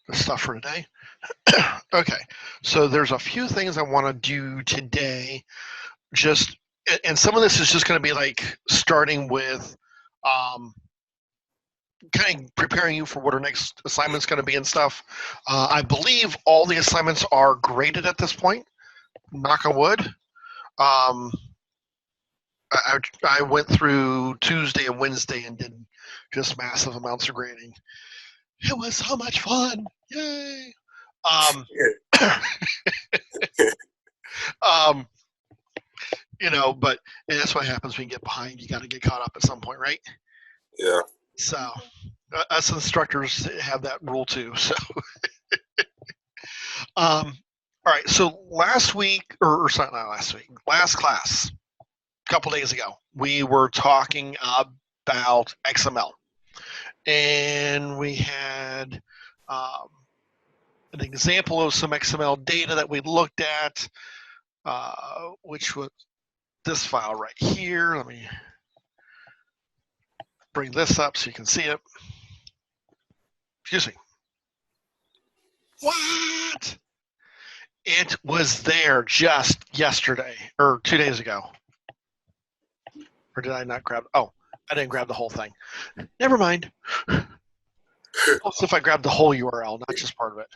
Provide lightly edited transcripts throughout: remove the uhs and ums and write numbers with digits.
the stuff for today. Okay, so there's a few things I want to do today. And some of this is just going to be like starting with kind of preparing you for what our next assignment's going to be and stuff. I believe all the assignments are graded at this point. Knock on wood. I went through Tuesday and Wednesday and did just massive amounts of grading. It was so much fun! Yay! But that's what happens when you get behind. You got to get caught up at some point, right? Yeah. So us instructors have that rule too. So, all right. So last week, or not last week, last class, a couple days ago, we were talking about XML, and we had an example of some XML data that we looked at, which was this file right here. Let me bring this up so you can see it. Excuse me. What? It was there just yesterday or 2 days ago. Or did I not grab? Oh, I didn't grab the whole thing. Never mind. Also, if I grabbed the whole URL, not just part of it.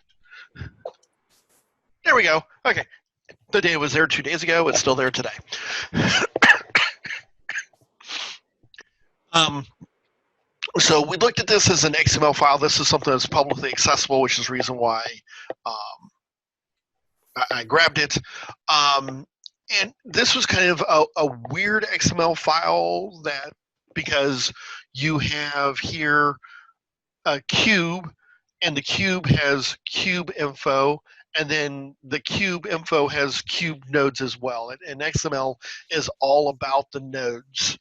There we go. Okay. The data was there 2 days ago. It's still there today. So we looked at this as an XML file. This is something that's publicly accessible, which is the reason why I grabbed it. And this was kind of a weird XML file because you have here a cube, and the cube has cube info, and then the cube info has cube nodes as well. And XML is all about the nodes.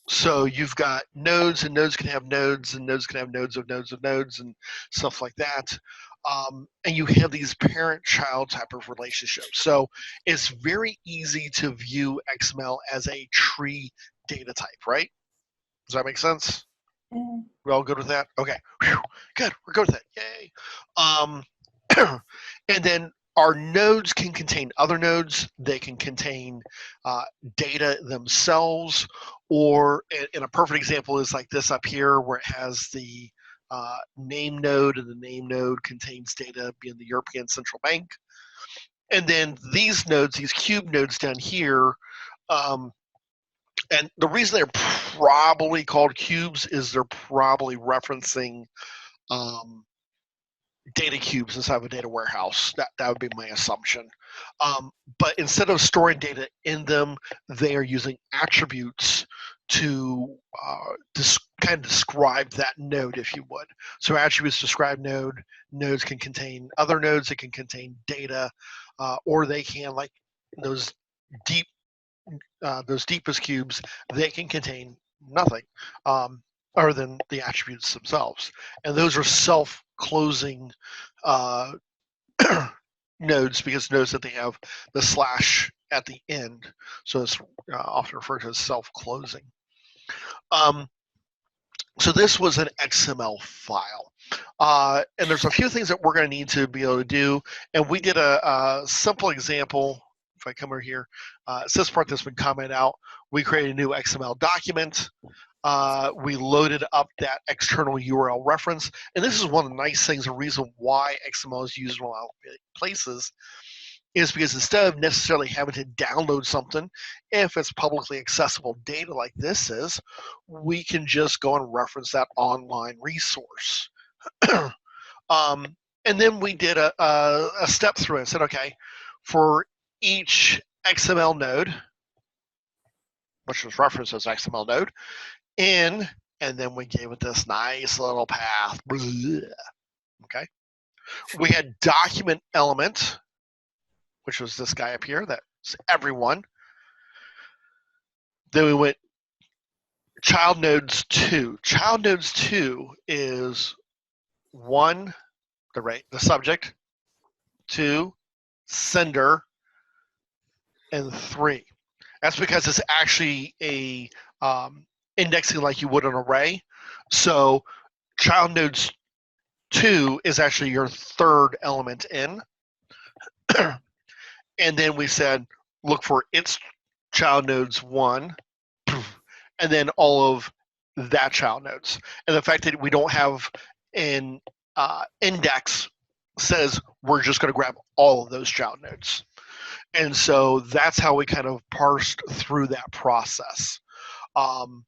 So you've got nodes, and nodes can have nodes, and nodes can have nodes of nodes of nodes, and stuff like that. And you have these parent-child type of relationships. So it's very easy to view XML as a tree data type, right? Does that make sense? Mm. We all good with that? Okay. Whew. Good. We're good with that. Yay. And then our nodes can contain other nodes. They can contain data themselves, or in a perfect example is like this up here where it has the name node, and the name node contains data being the European Central Bank. And then these nodes, these cube nodes down here, and the reason they're probably called cubes is they're probably referencing data cubes inside of a data warehouse. That would be my assumption. But instead of storing data in them, they are using attributes to kind of describe that node, if you would. So attributes describe node. Nodes can contain other nodes. It can contain data, or they can, like those deepest cubes, they can contain nothing other than the attributes themselves. And those are self-closing nodes, because notice that they have the slash at the end. So it's often referred to as self-closing. So this was an XML file. And there's a few things that we're going to need to be able to do. And we did a simple example. If I come over here, it's this part that's been commented out. We created a new XML document. We loaded up that external URL reference. And this is one of the nice things, the reason why XML is used in a lot of places is because instead of necessarily having to download something, if it's publicly accessible data like this is, we can just go and reference that online resource. And then we did a step through and said, okay, for each XML node, which was referenced as XML node, and then we gave it this nice little path. Okay. We had document element, which was this guy up here, that's everyone. Then we went child nodes 2. Child nodes 2 is 1, the subject, 2, sender, and 3. That's because it's actually a indexing like you would an array. So child nodes 2 is actually your third element in. And then we said, look for its child nodes 1, and then all of that child nodes. And the fact that we don't have an index says we're just going to grab all of those child nodes. And so that's how we kind of parsed through that process. And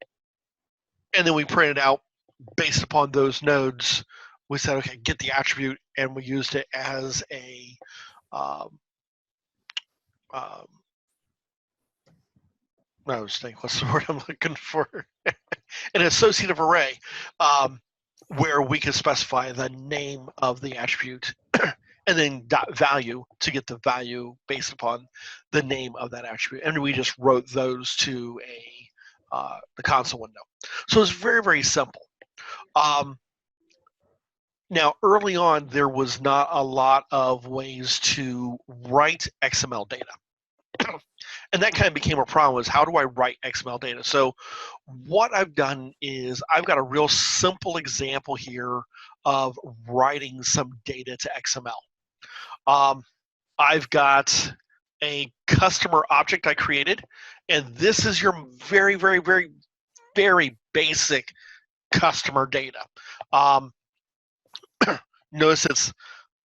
then we printed out based upon those nodes. We said, okay, get the attribute, and we used it as a I was thinking, what's the word I'm looking for? An associative array, where we can specify the name of the attribute and then dot value to get the value based upon the name of that attribute. And we just wrote those to the console window. So it's very, very simple. Now, early on, there was not a lot of ways to write XML data. And that kind of became a problem, was how do I write XML data? So what I've done is I've got a real simple example here of writing some data to XML. I've got a customer object I created, and this is your very, very, very, very basic customer data. Notice it's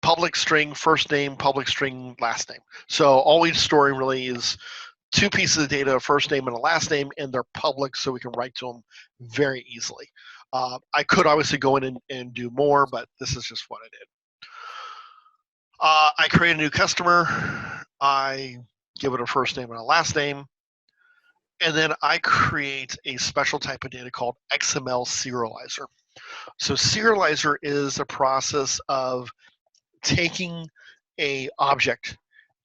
public string first name, public string last name. So all we're storing really is 2 pieces of data, a first name and a last name, and they're public, so we can write to them very easily. I could obviously go in and do more, but this is just what I did. I create a new customer. I give it a first name and a last name. And then I create a special type of data called XML Serializer. So Serializer is a process of taking a object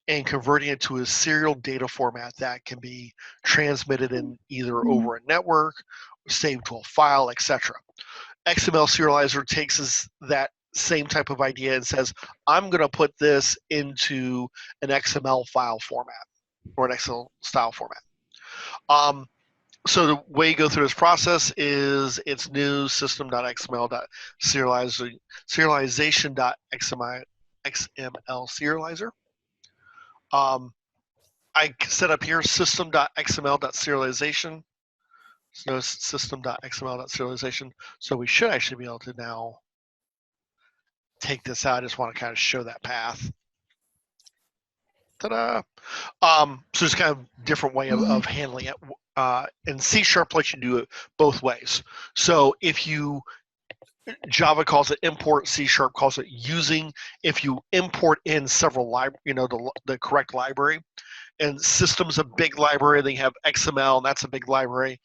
and converting it to a serial data format that can be transmitted in either over a network, saved to a file, etc. XML Serializer takes that same type of idea and says, I'm going to put this into an XML file format or an XML style format. So the way you go through this process is it's new system.xml.serialization.xml serializer. I set up here system.xml.serialization. So system.xml.serialization. So we should actually be able to now take this out. I just want to kind of show that path. Ta-da! So it's kind of different way of handling it. And C# lets you do it both ways. So if you, Java calls it import, C# calls it using. If you import in several the correct library, and system's a big library, they have XML, and that's a big library.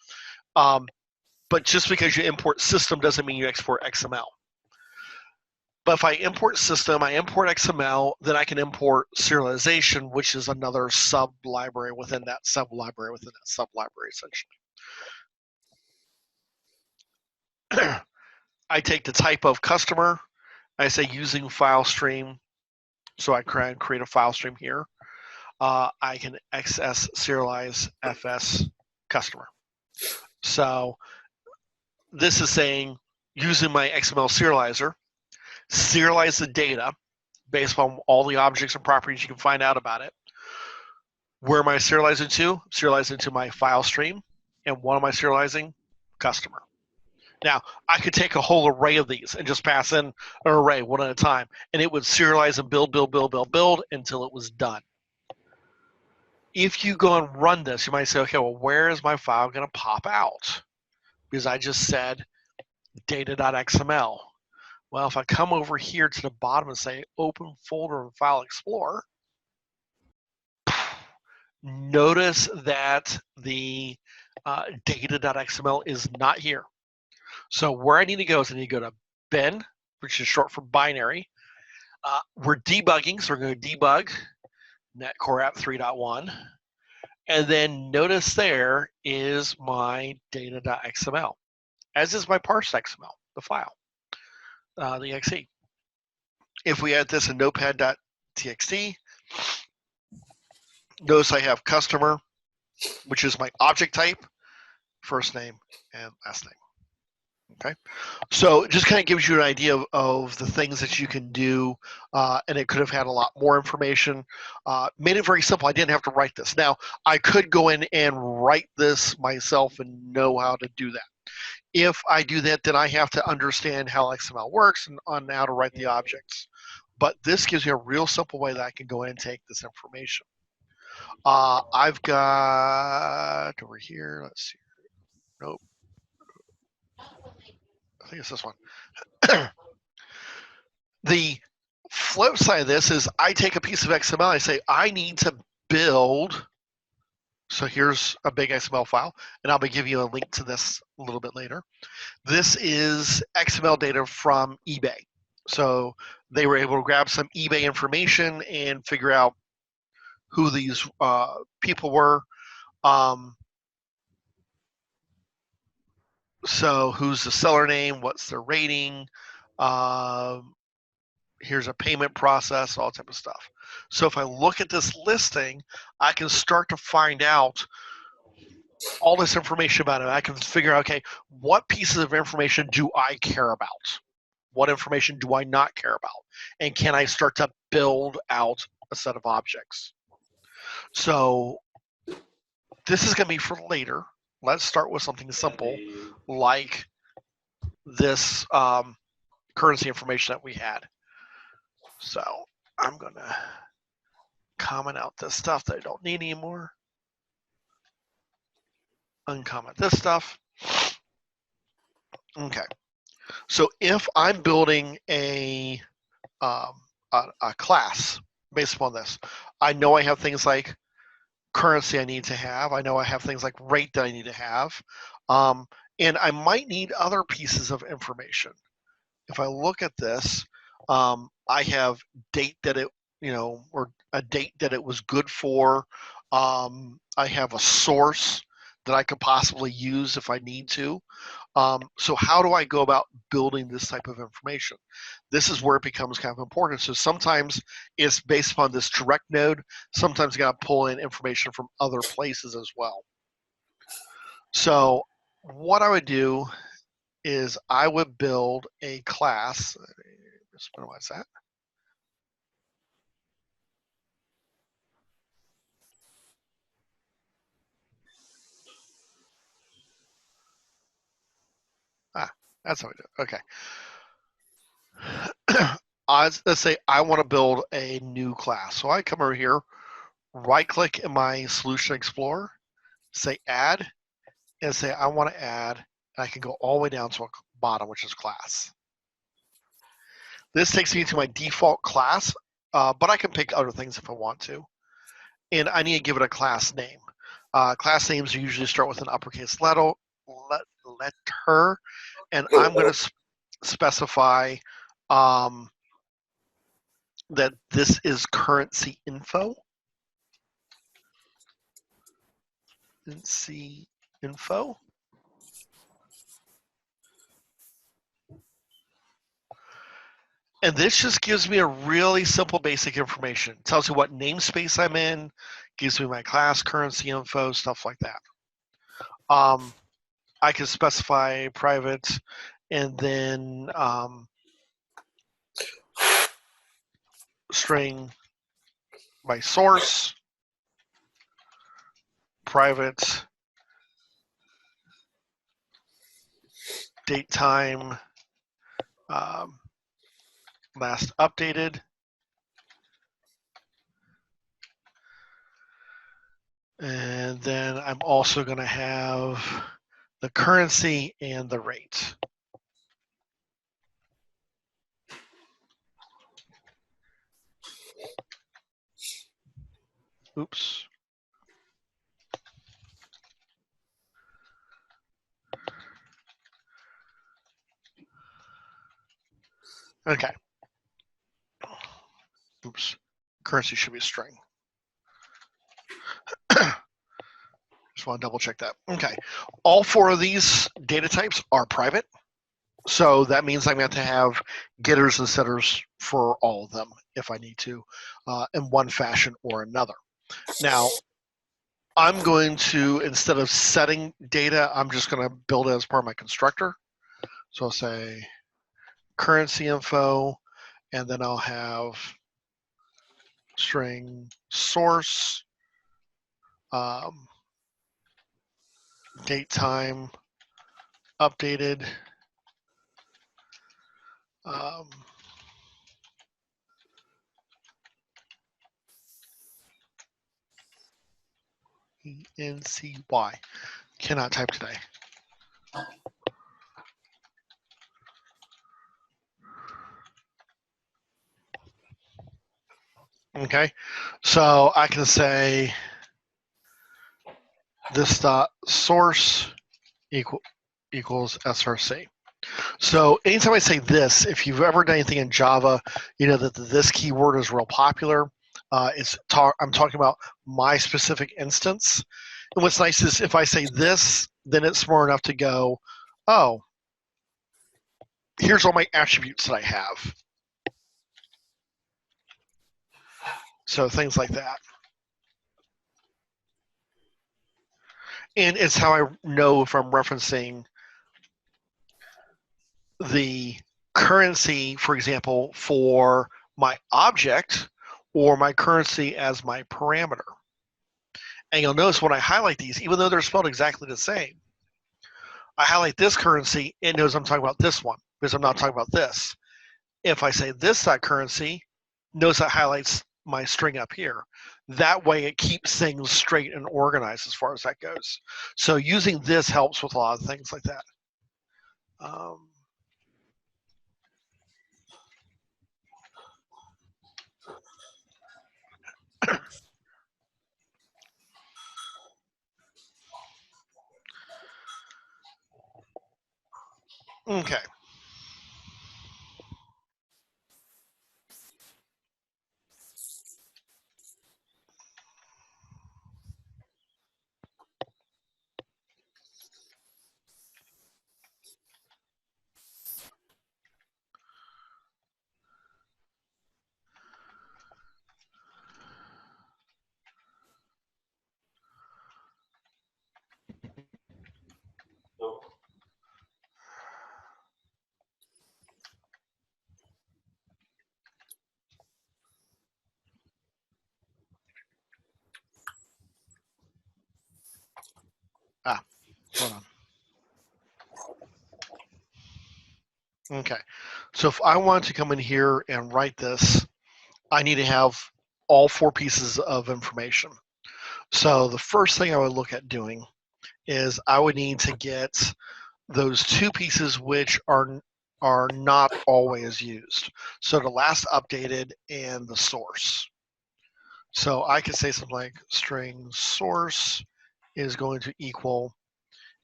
But just because you import system doesn't mean you export XML. But if I import system, I import XML, then I can import serialization, which is another sub-library within that sub-library within that sub-library, essentially. I take the type of customer. I say using file stream. So I create a file stream here. I can XS serialize FS customer. So this is saying using my XML serializer, serialize the data based on all the objects and properties you can find out about it. Where am I serializing to? Serializing to my file stream. And what am I serializing? Customer. Now, I could take a whole array of these and just pass in an array one at a time, and it would serialize and build until it was done. If you go and run this, you might say, okay, well, where is my file going to pop out? Because I just said data.xml. Well, if I come over here to the bottom and say open folder in File Explorer, notice that the data.xml is not here. So where I need to go is I need to go to bin, which is short for binary. We're debugging, so we're going to debug Net Core App 3.1. And then notice there is my data.xml, as is my parsed XML, the file, the exe. If we add this in notepad.txt, notice I have customer, which is my object type, first name and last name. Okay, so it just kind of gives you an idea of the things that you can do, and it could have had a lot more information. Made it very simple. I didn't have to write this. Now, I could go in and write this myself and know how to do that. If I do that, then I have to understand how XML works and on how to write the objects. But this gives you a real simple way that I can go in and take this information. I've got over here, let's see. Nope. I think it's this one. The flip side of this is I take a piece of XML, I say, I need to build. So here's a big XML file, and I'll be giving you a link to this a little bit later. This is XML data from eBay. So they were able to grab some eBay information and figure out who these people were. So who's the seller name? What's their rating? Here's a payment process, all type of stuff. So if I look at this listing, I can start to find out all this information about it. I can figure out, okay, what pieces of information do I care about? What information do I not care about? And can I start to build out a set of objects? So this is going to be for later. Let's start with something simple like this currency information that we had. So I'm going to comment out this stuff that I don't need anymore. Uncomment this stuff. Okay. So if I'm building a class based upon this, I know I have things like currency I need to have. I know I have things like rate that I need to have. And I might need other pieces of information. If I look at this, I have date that it, or a date that it was good for. I have a source that I could possibly use if I need to. So how do I go about building this type of information? This is where it becomes kind of important. So sometimes it's based upon this direct node. Sometimes you got to pull in information from other places as well. So what I would do is I would build a class. Let's minimize that. That's how we do it. Okay. Let's say I want to build a new class. So I come over here, right-click in my Solution Explorer, say Add, and say I want to add, and I can go all the way down to a bottom, which is class. This takes me to my default class, but I can pick other things if I want to. And I need to give it a class name. Class names usually start with an uppercase letter, and I'm going to specify that this is currency info. Currency info. And this just gives me a really simple basic information. It tells you what namespace I'm in, gives me my class, currency info, stuff like that. I can specify private and then string by source, private, date time, last updated. And then I'm also going to have the currency and the rate. Oops. Okay. Oops. Currency should be a string. Just want to double check that. Okay. All four of these data types are private. So that means I'm going to have getters and setters for all of them if I need to, in one fashion or another. Now, I'm going to, instead of setting data, I'm just going to build it as part of my constructor. So I'll say currency info, and then I'll have string source, date time updated, ENCY. Cannot type today. Okay, so I can say this dot source equals src. So anytime I say this, if you've ever done anything in Java, you know that the this keyword is real popular. I'm talking about my specific instance. And what's nice is if I say this, then it's smart enough to go, oh, here's all my attributes that I have. So things like that. And it's how I know if I'm referencing the currency, for example, for my object or my currency as my parameter. And you'll notice when I highlight these, even though they're spelled exactly the same, I highlight this currency, it knows I'm talking about this one because I'm not talking about this. If I say this currency, notice that highlights my string up here. That way it keeps things straight and organized as far as that goes. So using this helps with a lot of things like that. Okay. Hold on. Okay. So if I want to come in here and write this, I need to have all four pieces of information. So the first thing I would look at doing is I would need to get those two pieces which are not always used. So the last updated and the source. So I could say something like string source is going to equal,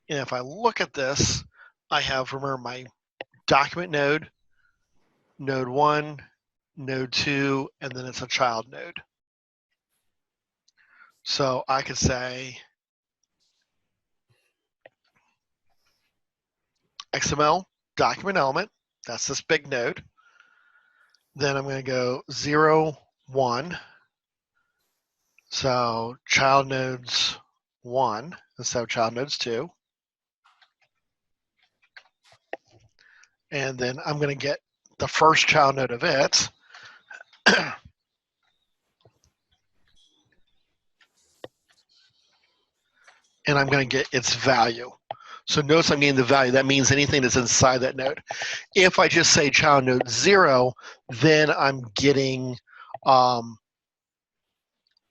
and if I look at this, I have, remember, my document node, node 1, node 2, and then it's a child node. So I could say XML document element, that's this big node. Then I'm going to go 0, 1. So child nodes 1 instead of child nodes 2. And then I'm going to get the first child node of it. And I'm going to get its value. So notice I'm getting the value. That means anything that's inside that node. If I just say child node 0, then I'm getting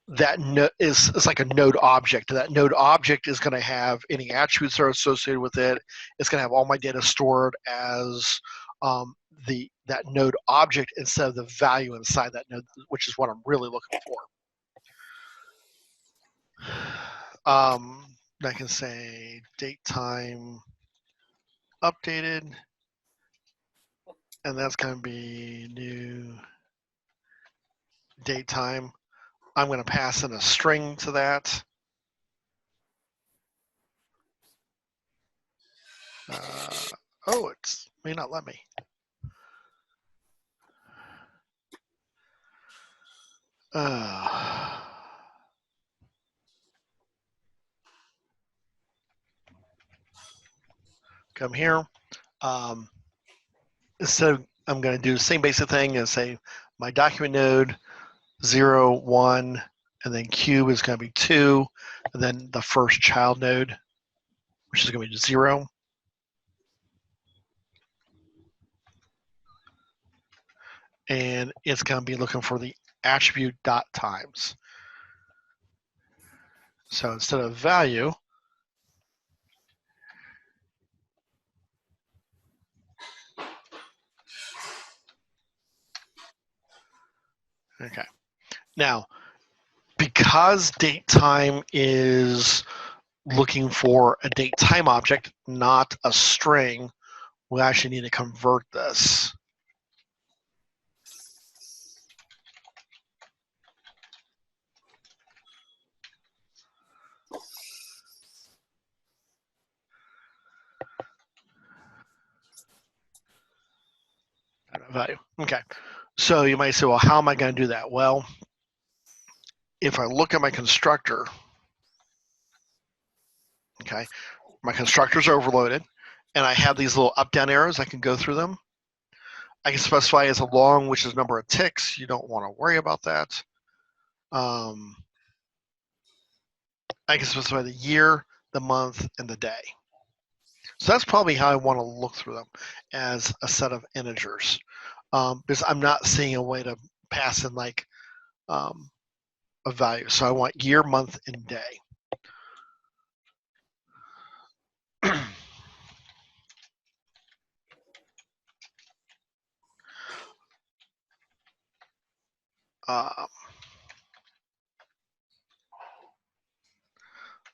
that it's like a node object. That node object is going to have any attributes that are associated with it. It's going to have all my data stored as that node object instead of the value inside that node, which is what I'm really looking for. I can say date time updated, and that's going to be new date time. I'm going to pass in a string to that. Oh, it may not let me. Come here. instead I'm going to do the same basic thing and say my document node 0, 1, and then cube is going to be 2, and then the first child node, which is going to be 0. And it's going to be looking for the attribute dot times. So instead of value, okay. Now, because date time is looking for a date time object, not a string, we actually need to convert this. Value. Okay. So you might say, well, how am I going to do that? Well, if I look at my constructor, okay, my constructor's overloaded, and I have these little up-down arrows. I can go through them. I can specify as a long, which is number of ticks. You don't want to worry about that. I can specify the year, the month, and the day. So that's probably how I want to look through them, as a set of integers, because I'm not seeing a way to pass in like a value. So I want year, month, and day.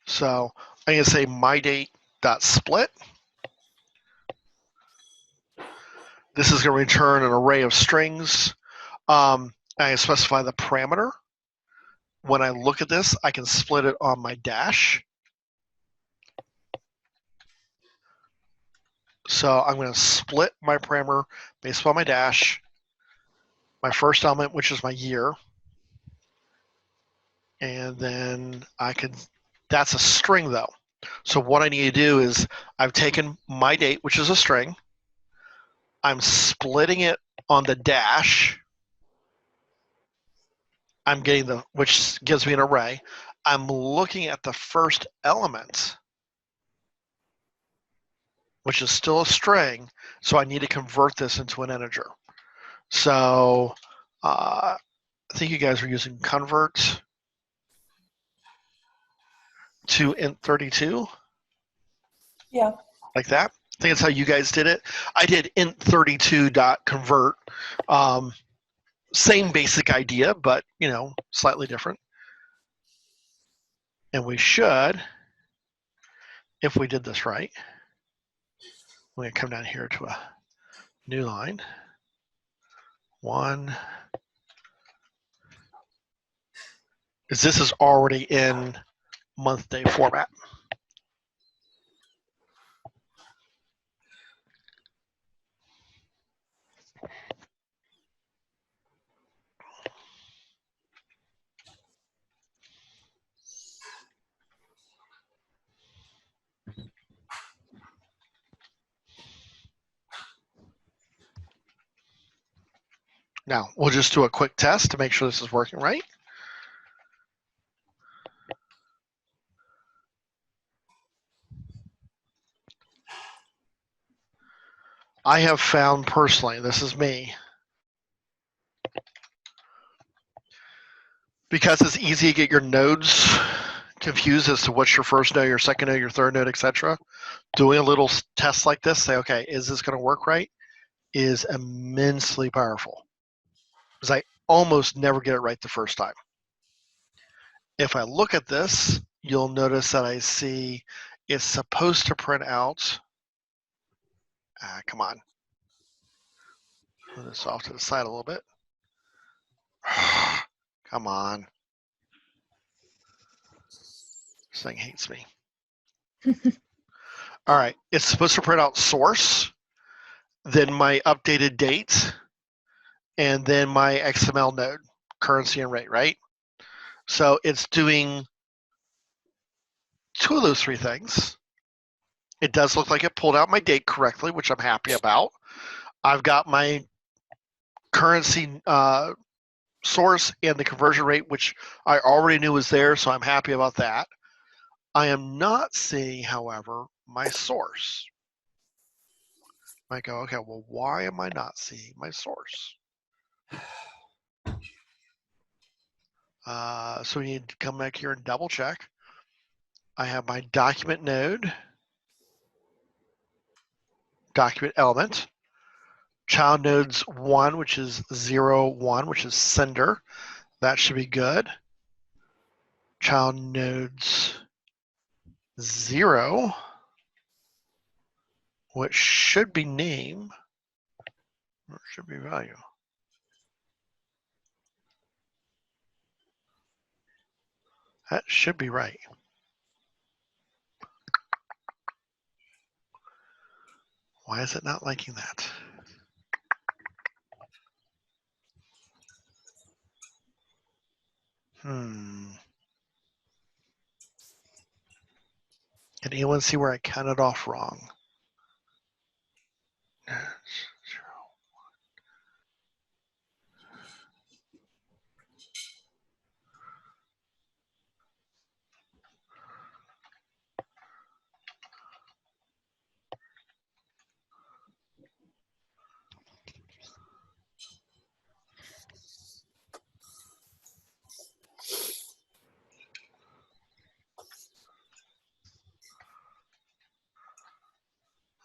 So I'm going to say myDate.split. This is going to return an array of strings. I specify the parameter. When I look at this, I can split it on my dash. So I'm going to split my parameter based upon my dash, my first element, which is my year, and then I can, that's a string though. So what I need to do is I've taken my date, which is a string, I'm splitting it on the dash, I'm getting the, which gives me an array. I'm looking at the first element, which is still a string, so I need to convert this into an integer. So I think you guys are using convert to int32. Yeah. Like that. I think that's how you guys did it. I did int32.convert. Same basic idea, but you know, slightly different. And we should, if we did this right, we're going to come down here to a new line. 1 is this is already in month day format. Now, we'll just do a quick test to make sure this is working right. I have found personally, this is me, because it's easy to get your nodes confused as to what's your first node, your second node, your third node, etc. Doing a little test like this, say, okay, is this going to work right, is immensely powerful, because I almost never get it right the first time. If I look at this, you'll notice that I see it's supposed to print out, come on, move this off to the side a little bit. Come on. This thing hates me. All right, it's supposed to print out source, then my updated date, and then my XML node, currency and rate, right? So it's doing 2 of those 3 things. It does look like it pulled out my date correctly, which I'm happy about. I've got my currency source and the conversion rate, which I already knew was there, so I'm happy about that. I am not seeing, however, my source. I go, okay, well, why am I not seeing my source? So we need to come back here and double check. I have my document node, document element, child nodes 1, which is 0, 1, which is sender. That should be good. Child nodes 0, which should be name, or should be value. That should be right. Why is it not liking that? Can anyone see where I counted off wrong?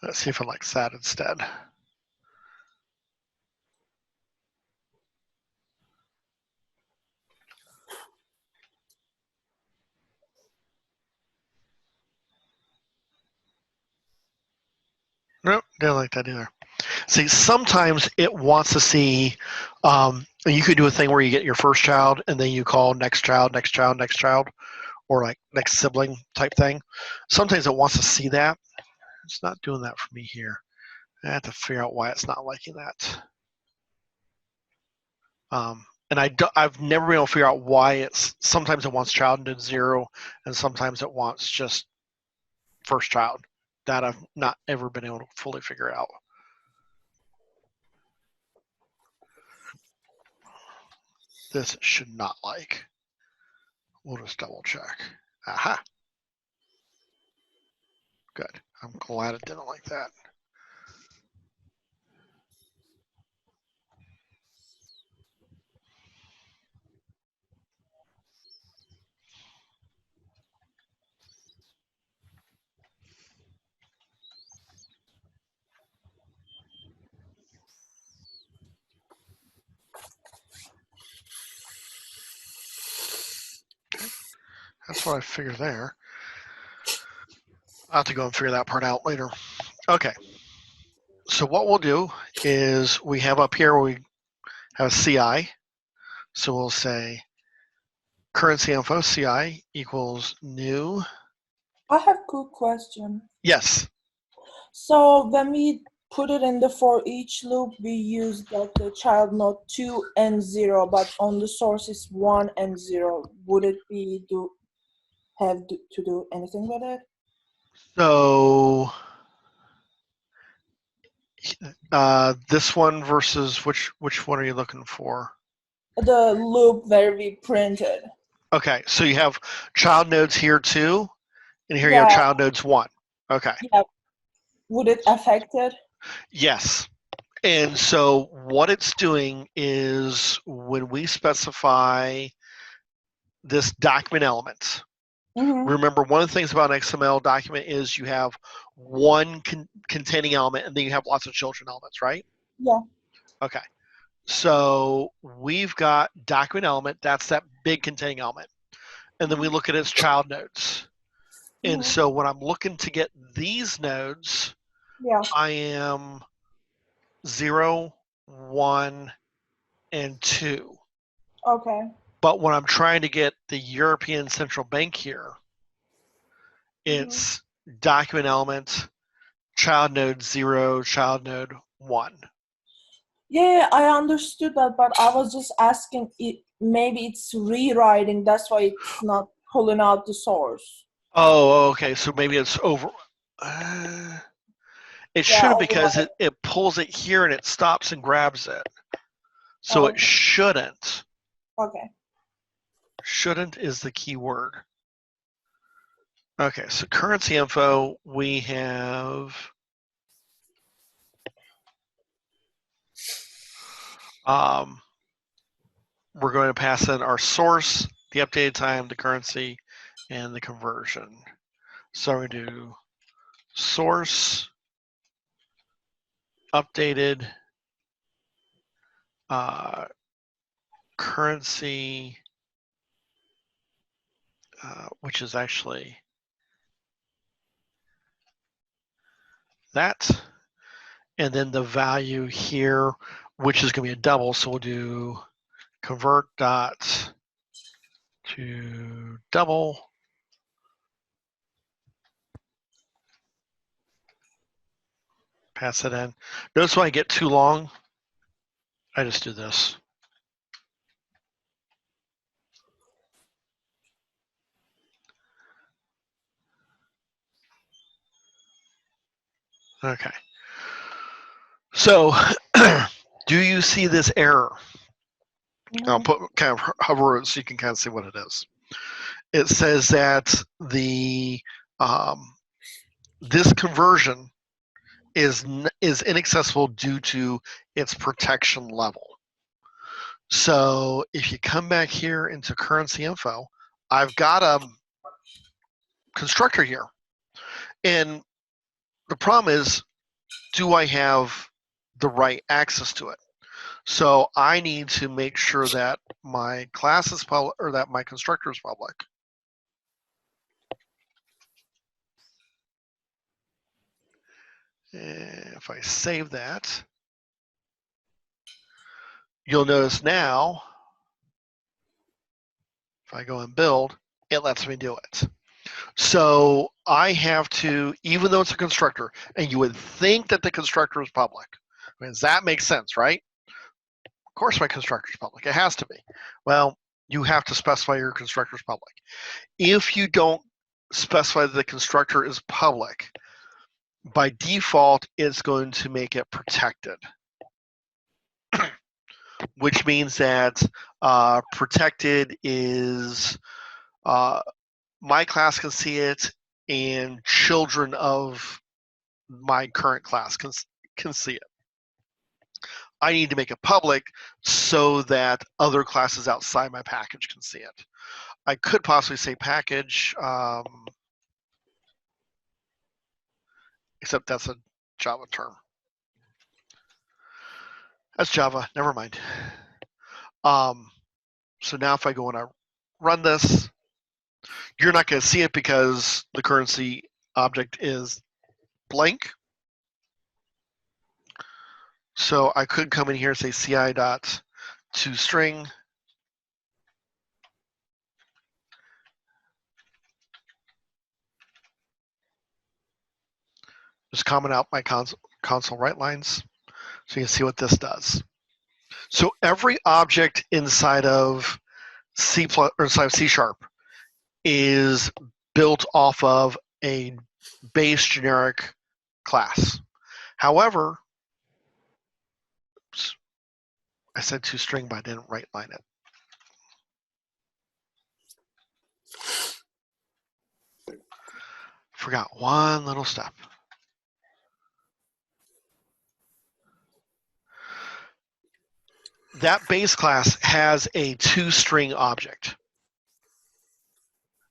Let's see if I like that instead. Nope, didn't like that either. See, sometimes it wants to see, you could do a thing where you get your first child and then you call next child, next child, next child, or like next sibling type thing. Sometimes it wants to see that. It's not doing that for me here. I have to figure out why it's not liking that. And I've never been able to figure out why it's, sometimes it wants child node 0 and sometimes it wants just first child. That I've not ever been able to fully figure out. This should not like. We'll just double check. Aha. Good. I'm glad it didn't like that. That's what I figured there. I'll have to go and figure that part out later. Okay. So what we'll do is we have up here, we have a CI. So we'll say currency info CI equals new. I have a quick question. Yes. So when we put it in the for each loop, we use that the child node 2 and 0, but on the source is 1 and 0. Would it be to do anything with it? So this one versus which one are you looking for? The loop where we printed. Okay, so you have child nodes here too, and here you Yeah. have child nodes 1. Okay. Yeah. Would it affect it? Yes. And so what it's doing is when we specify this document element, remember one of the things about an XML document is you have one containing element and then you have lots of children elements, right? Yeah. Okay. So we've got document element, that's that big containing element. And then we look at its child nodes. And so when I'm looking to get these nodes, yeah, I am 0, 1, and 2. Okay. But when I'm trying to get the European Central Bank here, it's document element, child node 0, child node 1. Yeah, I understood that, but I was just asking it. Maybe it's rewriting. That's why it's not pulling out the source. Oh, okay. So maybe it's over. It Yeah, shouldn't, all because right. it pulls it here and it stops and grabs it. So it Okay. shouldn't. Okay. Shouldn't is the key word. Okay, so currency info, we have we're going to pass in our source, the updated time, the currency, and the conversion. So we do source, updated, currency, which is actually that, and then the value here, which is going to be a double. So we'll do convert dot to double. Pass it in. Notice when I get too long, I just do this. Okay. So do you see this error? I'll put kind of hover it so you can kind of see what it is. It says that the this conversion is inaccessible due to its protection level. So if you come back here into currency info, I've got a constructor here. And the problem is, do I have the right access to it? So I need to make sure that my class is public, or that my constructor is public. And if I save that, you'll notice now, if I go and build, it lets me do it. So I have to, even though it's a constructor, and you would think that the constructor is public, I mean, does that make sense, right? Of course my constructor is public. It has to be. Well, you have to specify your constructor is public. If you don't specify that the constructor is public, by default, it's going to make it protected, which means that protected is my class can see it, and children of my current class can see it. I need to make it public so that other classes outside my package can see it. I could possibly say package, except that's a Java term. That's Java, never mind. So now if I go and I run this, you're not going to see it because the currency object is blank. So I could come in here and say ci.toString. Just comment out my console write lines so you can see what this does. So every object inside of C+ or inside of C# is built off of a base generic class. However, oops, I said toString, but I didn't write line it. Forgot one little step. That base class has a toString object.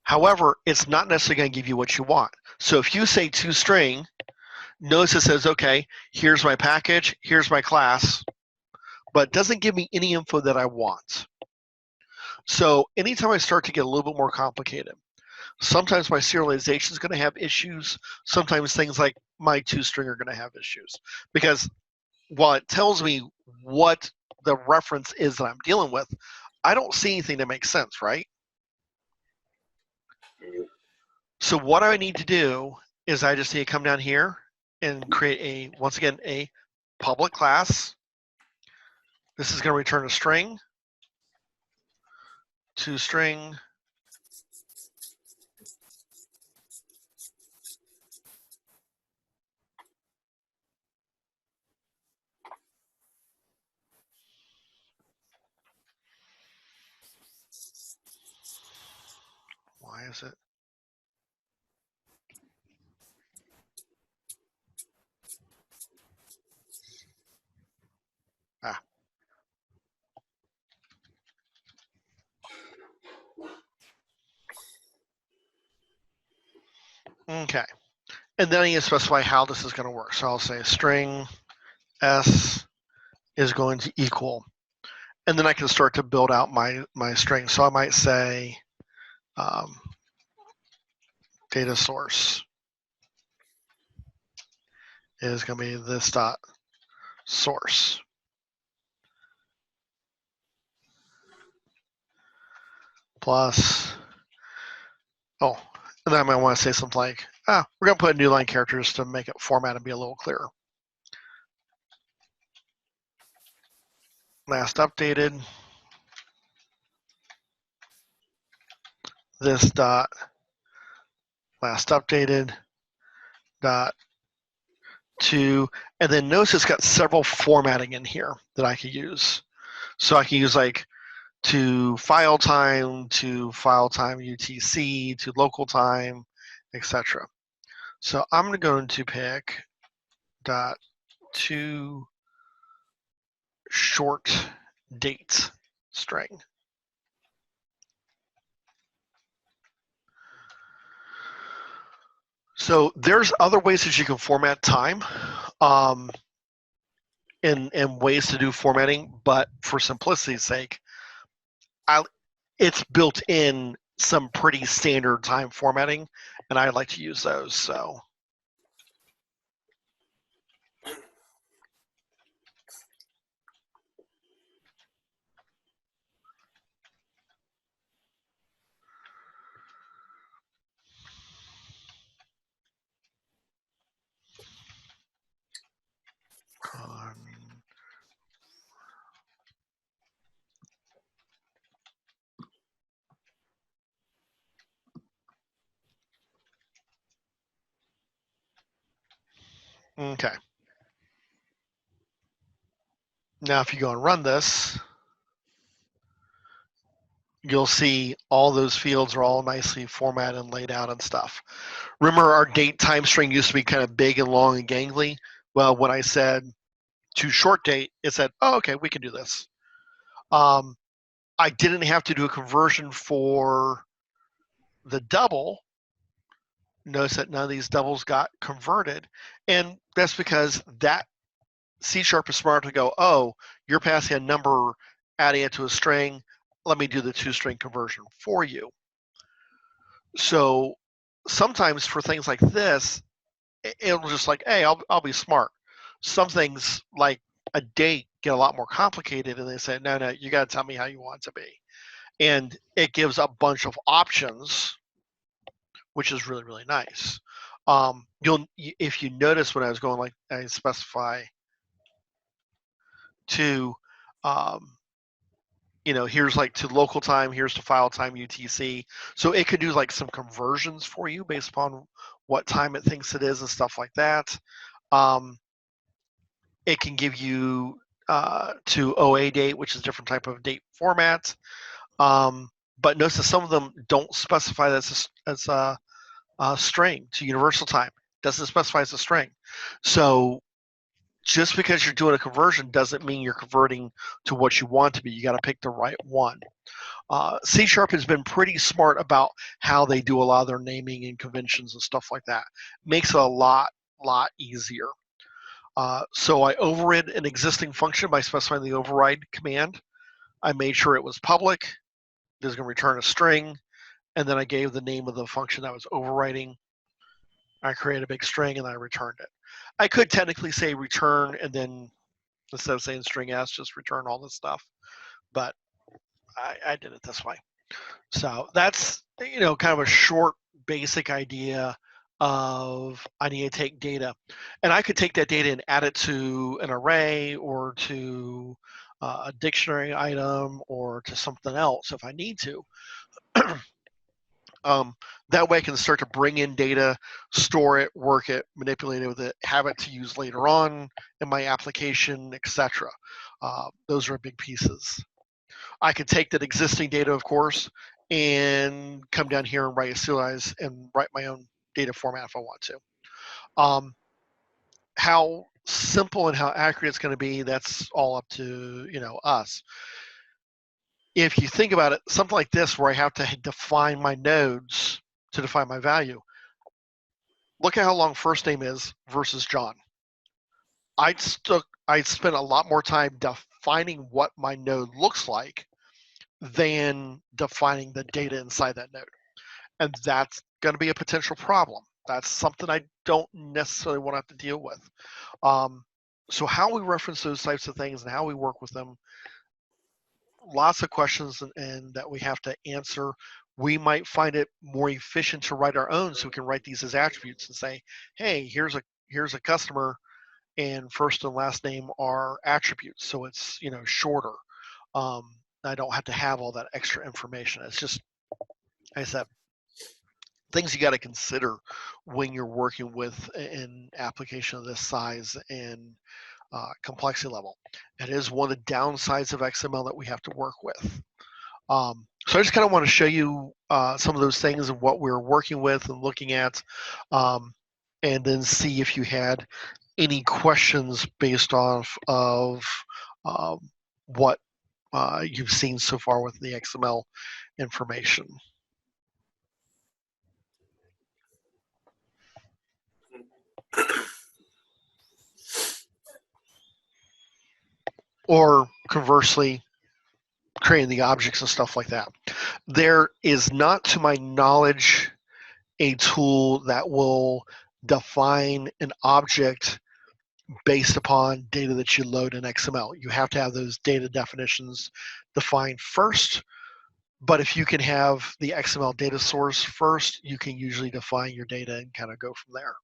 However, it's not necessarily going to give you what you want. So if you say toString, notice it says, okay, here's my package, here's my class, but it doesn't give me any info that I want. So anytime I start to get a little bit more complicated, sometimes my serialization is going to have issues. Sometimes things like my toString are going to have issues. Because while it tells me what the reference is that I'm dealing with, I don't see anything that makes sense, right? So what I need to do is I just need to come down here and create once again, a public class. This is going to return a string, toString, is it? Ah. Okay. And then I need to specify how this is going to work. So I'll say string s is going to equal. And then I can start to build out my string. So I might say data source is going to be this dot source. Plus, oh, and then I might want to say something like, we're going to put new line characters to make it format and be a little clearer. Last updated, this dot, last updated, dot to, and then notice it's got several formatting in here that I can use. So I can use like to file time UTC, to local time, etc. So I'm going to pick dot to short date string. So there's other ways that you can format time and ways to do formatting, but for simplicity's sake, it's built in some pretty standard time formatting, and I like to use those. So okay. Now, if you go and run this, you'll see all those fields are all nicely formatted and laid out and stuff. Remember, our date time string used to be kind of big and long and gangly. Well, when I said to short date, it said, oh, okay, we can do this. I didn't have to do a conversion for the double. Notice that none of these doubles got converted. And that's because that C# is smart to go, oh, you're passing a number, adding it to a string. Let me do the two-string conversion for you. So sometimes for things like this, it'll just like, hey, I'll be smart. Some things like a date get a lot more complicated, and they say, no, you got to tell me how you want it to be. And it gives a bunch of options, which is really, really nice. If you notice when I was going, like I specify to, here's like to local time, here's to file time UTC. So it could do like some conversions for you based upon what time it thinks it is and stuff like that. It can give you to OA date, which is a different type of date format. But notice that some of them don't specify that as a string to universal time. Doesn't specify as a string. So just because you're doing a conversion doesn't mean you're converting to what you want to be. You got to pick the right one. C# has been pretty smart about how they do a lot of their naming and conventions and stuff like that. Makes it a lot easier. So I overrid an existing function by specifying the override command. I made sure it was public. It was going to return a string. And then I gave the name of the function that was overwriting. I created a big string and I returned it. I could technically say return and then instead of saying string s, just return all this stuff. But I did it this way. So that's, kind of a short, basic idea of I need to take data. And I could take that data and add it to an array or to a dictionary item or to something else if I need to. That way I can start to bring in data, store it, work it, manipulate it with it, have it to use later on in my application, etc. Those are big pieces. I could take that existing data, of course, and come down here and write a serialize and write my own data format if I want to. How simple and how accurate it's going to be, that's all up to us. If you think about it, something like this where I have to define my nodes to define my value, look at how long first name is versus John. I'd spend a lot more time defining what my node looks like than defining the data inside that node. And that's going to be a potential problem. That's something I don't necessarily want to have to deal with. So how we reference those types of things and how we work with them, lots of questions and that we have to answer. We might find it more efficient to write our own, so we can write these as attributes and say, hey, here's a customer, and first and last name are attributes, so it's shorter. I don't have to have all that extra information. It's just, like I said, things you got to consider when you're working with an application of this size and complexity level. It is one of the downsides of XML that we have to work with. So I just kind of want to show you some of those things and what we're working with and looking at, and then see if you had any questions based off of what you've seen so far with the XML information. Or conversely, creating the objects and stuff like that. There is not, to my knowledge, a tool that will define an object based upon data that you load in XML. You have to have those data definitions defined first, but if you can have the XML data source first, you can usually define your data and kind of go from there.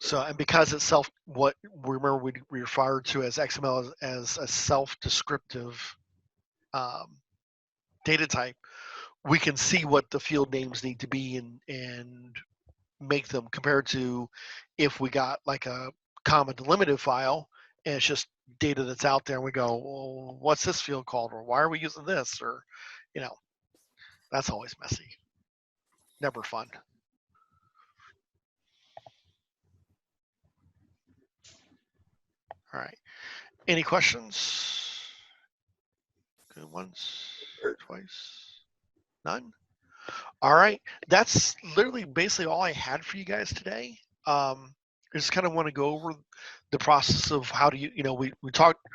So, and because it's what remember we referred to as XML as a self-descriptive data type, we can see what the field names need to be and make them, compared to if we got like a comma delimited file and it's just data that's out there and we go, well, what's this field called, or why are we using this, or that's always messy, never fun. All right, any questions? Good, once, twice, none. All right, that's literally basically all I had for you guys today. I just kind of want to go over the process of how do we talked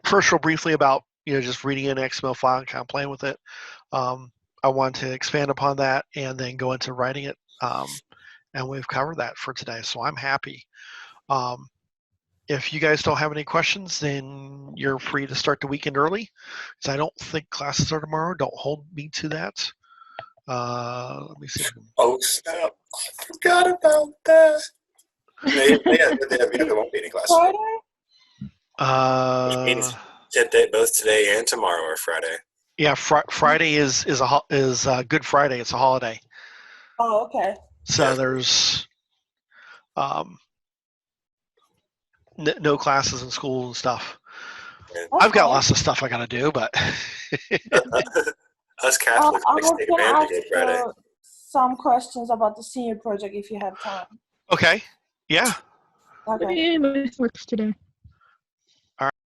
first real briefly about just reading an XML file and kind of playing with it. I want to expand upon that and then go into writing it, and we've covered that for today, so I'm happy. If you guys don't have any questions, then you're free to start the weekend early, because I don't think classes are tomorrow. Don't hold me to that. Let me see. Oh snap! I forgot about that. There won't be any classes. Friday? Which means both today and tomorrow are Friday. Yeah, Friday is Good Friday. It's a holiday. Oh, okay. So yeah. There's no classes in school and stuff. Okay. I've got lots of stuff I gotta do, but us Catholics I like was state gonna ask Good Friday. Some questions about the senior project if you have time. Okay. Yeah. Okay. Yeah, my works today.